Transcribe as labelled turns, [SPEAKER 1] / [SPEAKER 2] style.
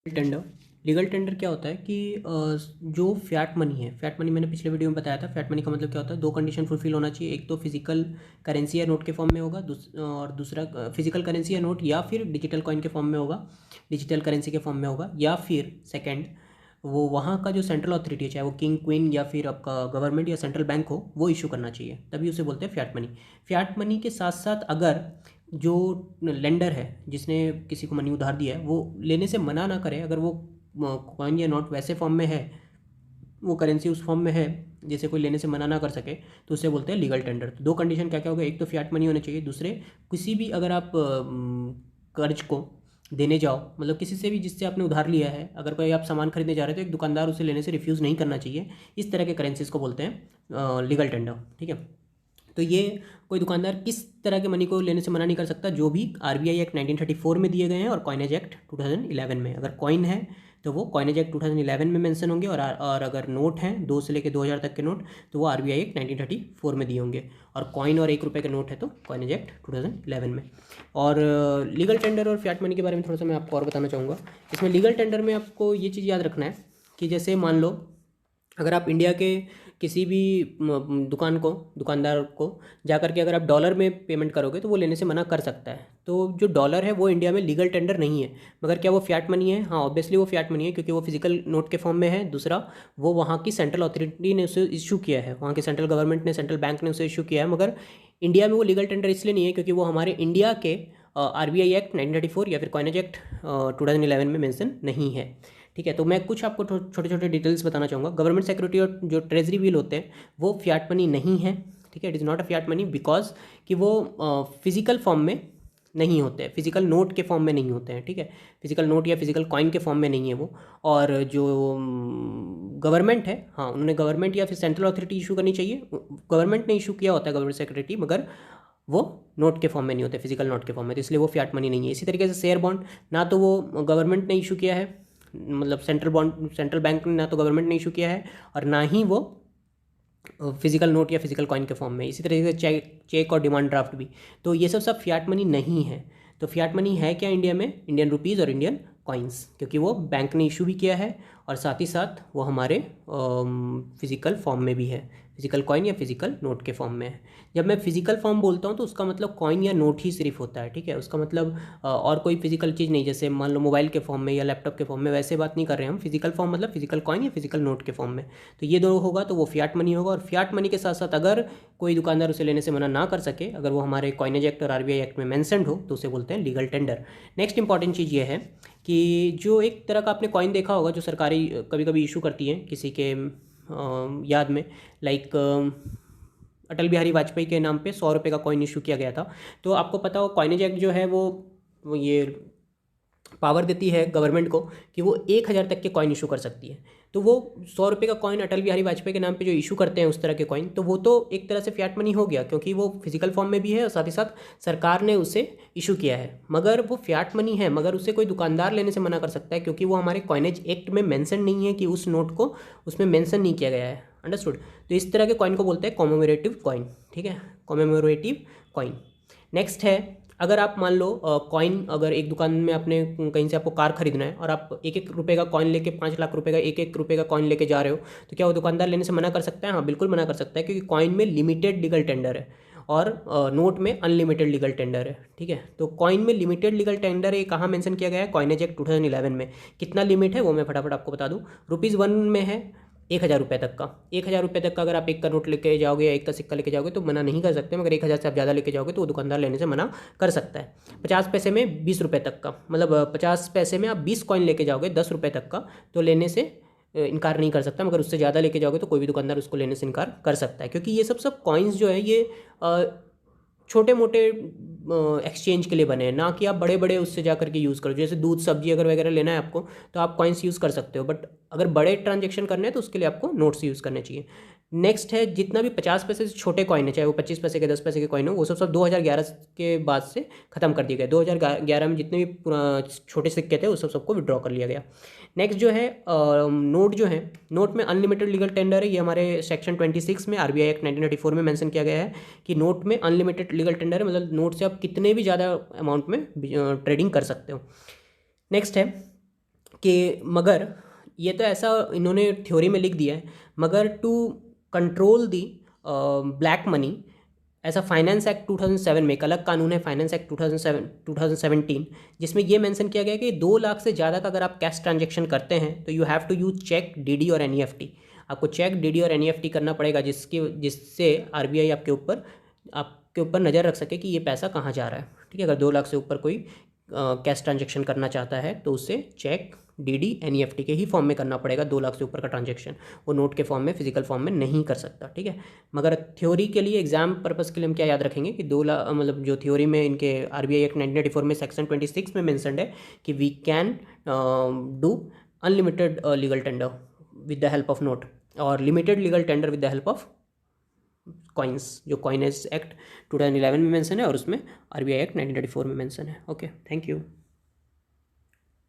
[SPEAKER 1] Tender legal tender क्या होता है कि जो फ़िएट मनी है, फ़िएट मनी मैंने पिछले वीडियो में बताया था। फ़िएट मनी का मतलब क्या होता है, दो कंडीशन फुलफिल होना चाहिए। एक तो फिजिकल करेंसी या नोट के फॉर्म में होगा, और दूसरा फिजिकल करेंसी या नोट या फिर डिजिटल कॉइन के फॉर्म में होगा, डिजिटल करेंसी के फॉर्म में होगा, या फिर सेकंड वो वहाँ का जो सेंट्रल अथॉरिटी है, चाहे वो किंग क्वीन या फिर आपका गवर्नमेंट या सेंट्रल बैंक हो, वो इशू करना चाहिए, तभी उसे बोलते हैं फ़िएट मनी। फ़िएट मनी के साथ साथ अगर जो लेंडर है, जिसने किसी को मनी उधार दिया है, वो लेने से मना ना करे, अगर वो कॉइन या नोट वैसे फॉर्म में है, वो करेंसी उस फॉर्म में है जैसे कोई लेने से मना ना कर सके, तो उसे बोलते हैं लीगल टेंडर। तो दो कंडीशन क्या क्या होगा, एक तो फ़िएट मनी होना चाहिए, दूसरे किसी भी अगर आप कर्ज को देने जाओ, मतलब किसी से भी जिससे आपने उधार लिया है, अगर कोई आप सामान खरीदने जा रहे हो तो एक दुकानदार उसे लेने से रिफ्यूज़ नहीं करना चाहिए। इस तरह के करेंसीज को बोलते हैं लीगल टेंडर। ठीक है, तो ये कोई दुकानदार किस तरह के मनी को लेने से मना नहीं कर सकता, जो भी आरबीआई एक्ट 1934 में दिए गए हैं और कॉइनेज एक्ट 2011 में। अगर कॉइन है तो वो कॉइनेज एक्ट 2011 में मेंशन होंगे, और अगर नोट हैं 2 से लेकर 2000 तक के नोट, तो वो आरबीआई एक्ट 1934 में दिए होंगे। और कॉइन और 1 रुपये के नोट है तो कॉइनेज एक्ट 2011 में। और लीगल टेंडर और फ़िएट मनी के बारे में थोड़ा सा मैं आपको और बताना चाहूँगा। इसमें लीगल टेंडर में आपको ये चीज़ याद रखना है कि जैसे मान लो, अगर आप इंडिया के किसी भी दुकानदार को जा करके अगर आप डॉलर में पेमेंट करोगे, तो वो लेने से मना कर सकता है। तो जो डॉलर है वो इंडिया में लीगल टेंडर नहीं है। मगर क्या वो फ़िएट मनी है? हाँ, ऑब्वियसली वो फ़िएट मनी है, क्योंकि वो फिजिकल नोट के फॉर्म में है। दूसरा, वो वहाँ की सेंट्रल अथॉरिटी ने उसे इशू किया है, वहाँ के सेंट्रल गवर्नमेंट ने, सेंट्रल बैंक ने उसे इशू किया है। मगर इंडिया में वो लीगल टेंडर इसलिए नहीं है क्योंकि वो हमारे इंडिया के आरबीआई एक्ट 1934 या फिर कॉइनेज एक्ट 2011 में मेंशन नहीं है। ठीक है, तो मैं कुछ आपको छोटे छोटे डिटेल्स बताना चाहूँगा। गवर्नमेंट सिक्योरिटी और जो ट्रेजरी बिल होते हैं वो फ़िएट मनी नहीं है। ठीक है, it is not a fiat money, because कि वो फिजिकल फॉर्म में नहीं होते हैं, फिजिकल नोट के फॉर्म में नहीं होते हैं। ठीक है, फिजिकल नोट या फिजिकल कॉइन के फॉर्म में नहीं है वो। और जो गवर्नमेंट है, हाँ, उन्होंने गवर्नमेंट या फिर सेंट्रल अथॉरिटी इशू करनी चाहिए। गवर्नमेंट ने इशू किया होता है गवर्नमेंट सिक्योरिटी, मगर वो नोट के फॉर्म में नहीं होते, फिजिकल नोट के फॉर्म में, तो इसलिए वो फ़िएट मनी नहीं है। इसी तरीके से शेयर बॉन्ड, ना तो वो गवर्नमेंट ने इशू किया है, मतलब सेंट्रल बैंक ने, ना तो गवर्नमेंट ने इशू किया है, और ना ही वो फिजिकल नोट या फिजिकल कॉइन के फॉर्म में। इसी तरीके से चेक और डिमांड ड्राफ्ट भी। तो ये सब फ़िएट मनी नहीं है। तो फ़िएट मनी है क्या इंडिया में? इंडियन रुपीज़ और इंडियन कॉइन्स, क्योंकि वो बैंक ने इशू भी किया है, और साथ ही साथ वो हमारे फिजिकल फॉर्म में भी है, फिजिकल कॉइन या फिजिकल नोट के फॉर्म में है। जब मैं फिजिकल फॉर्म बोलता हूँ तो उसका मतलब कॉइन या नोट ही सिर्फ होता है। ठीक है, उसका मतलब और कोई फिजिकल चीज़ नहीं, जैसे मान लो मोबाइल के फॉर्म में या लैपटॉप के फॉर्म में, वैसे बात नहीं कर रहे हैं हम। फिजिकल फॉर्म मतलब फिजिकल कॉइन या फिजिकल नोट के फॉर्म में। तो ये दो होगा तो वो फ़िएट मनी होगा। और फ़िएट मनी के साथ साथ अगर कोई दुकानदार उसे लेने से मना ना कर सके, अगर वो हमारे कॉइनेज एक्ट और आरबीआई एक्ट में मेंशन्ड हो, तो उसे बोलते हैं लीगल टेंडर। नेक्स्ट इंपॉर्टेंट चीज़ ये है कि जो एक तरह का आपने कॉइन देखा होगा जो सरकारी कभी कभी इशू करती है किसी के याद में, लाइक अटल बिहारी वाजपेयी के नाम पे 100 रुपये का कॉइन इशू किया गया था। तो आपको पता हो, कॉइनेज एक्ट जो है वो ये पावर देती है गवर्नमेंट को कि वो 1000 तक के कॉइन इशू कर सकती है। तो वो 100 रुपये का कॉइन अटल बिहारी वाजपेयी के नाम पे जो इशू करते हैं उस तरह के कॉइन, तो वो तो एक तरह से फ़िएट मनी हो गया, क्योंकि वो फिजिकल फॉर्म में भी है और साथ ही साथ सरकार ने उसे इशू किया है। मगर वो फ़िएट मनी है, मगर उसे कोई दुकानदार लेने से मना कर सकता है, क्योंकि वो हमारे कॉइनेज एक्ट में मेंशन नहीं है कि उस नोट को उसमें मेंशन नहीं किया गया है। अंडरस्टूड? तो इस तरह के कॉइन को बोलते हैं कॉमेमोरेटिव कॉइन। ठीक है, कॉमेमोरेटिव कॉइन। नेक्स्ट है, अगर आप मान लो कॉइन, अगर एक दुकान में आपने कहीं से आपको कार खरीदना है और आप 1-1 रुपये का कॉइन लेके 5 लाख रुपए का 1-1 रुपये का कॉइन लेके जा रहे हो, तो क्या वो दुकानदार लेने से मना कर सकता है? हाँ, बिल्कुल मना कर सकता है, क्योंकि कॉइन में लिमिटेड लीगल टेंडर है और नोट में अनलिमिटेड लीगल टेंडर है। ठीक है, तो कॉइन में लिमिटेड लीगल टेंडर है, कहाँ मेंशन किया गया है? कॉइनेज एक्ट 2011 में। कितना लिमिट है वो मैं फटाफट आपको बता दूँ। ₹1 में है 1000 रुपये तक का। 1000 रुपये तक का अगर आप 1 का नोट लेके जाओगे या 1 का सिक्का लेके जाओगे तो मना नहीं कर सकते, मगर 1000 से आप ज़्यादा लेके जाओगे तो वो दुकानदार लेने से मना कर सकता है। 50 पैसे में 20 रुपये तक का, मतलब 50 पैसे में आप 20 कॉइन लेके जाओगे 10 रुपये तक का, तो लेने से इनकार नहीं कर सकता। मगर उससे ज़्यादा लेके जाओगे तो कोई भी दुकानदार उसको लेने से इनकार कर सकता है, क्योंकि ये सब कॉइन्स जो है ये छोटे मोटे एक्सचेंज के लिए बने हैं, ना कि आप बड़े बड़े उससे जा करके यूज़ करो। जैसे दूध सब्जी अगर वगैरह लेना है आपको, तो आप कॉइन्स यूज़ कर सकते हो, बट अगर बड़े ट्रांजेक्शन करने हैं तो उसके लिए आपको नोट्स यूज़ करने चाहिए। नेक्स्ट है, जितना भी 50 पैसे से छोटे कॉइन है, चाहे वो 25 पैसे के 10 पैसे के कॉइन हो, वो सब 2011 के बाद से ख़त्म कर दिया गया। 2011 में जितने भी छोटे सिक्के थे वो सबको विड्रॉ कर लिया गया। नेक्स्ट जो है नोट जो है, नोट में अनलिमिटेड लीगल टेंडर है। ये हमारे सेक्शन 26 में आरबीआई एक्ट 1934 में मेंशन किया गया है कि नोट में अनलिमिटेड लीगल टेंडर है, मतलब नोट से आप कितने भी ज़्यादा अमाउंट में ट्रेडिंग कर सकते हो। नेक्स्ट है कि मगर ये तो ऐसा इन्होंने थ्योरी में लिख दिया है, मगर to control the black money ऐसा फाइनेंस एक्ट 2007 में एक अलग कानून है, फाइनेंस एक्ट 2017, जिसमें ये मेंशन किया गया है कि 2 लाख से ज़्यादा का अगर आप कैश ट्रांजेक्शन करते हैं तो you have to use cheque, DD और एनईएफटी। आपको चेक, डीडी और एनईएफटी करना पड़ेगा, जिससे आरबीआई आपके ऊपर नज़र रख सके कि ये पैसा कहाँ जा रहा है। ठीक है, अगर 2 लाख से ऊपर कोई कैश ट्रांजेक्शन करना चाहता है तो उससे चेक, डीडी, एनईएफटी के ही फॉर्म में करना पड़ेगा। 2 लाख से ऊपर का ट्रांजेक्शन वो नोट के फॉर्म में, फिजिकल फॉर्म में नहीं कर सकता। ठीक है, मगर थ्योरी के लिए, एग्जाम पर्पस के लिए हम क्या याद रखेंगे कि 2 लाख मतलब जो थ्योरी में इनके आरबीआई एक्ट 1994 में सेक्शन 26 में मेंशन्ड है कि we can do unlimited legal tender with the help of note और limited legal tender with the help of coins, जो कॉइनेज एक्ट 2011 में मेंशन है और उसमें आरबीआई एक्ट 1994 में मेंशन है। Okay, thank you.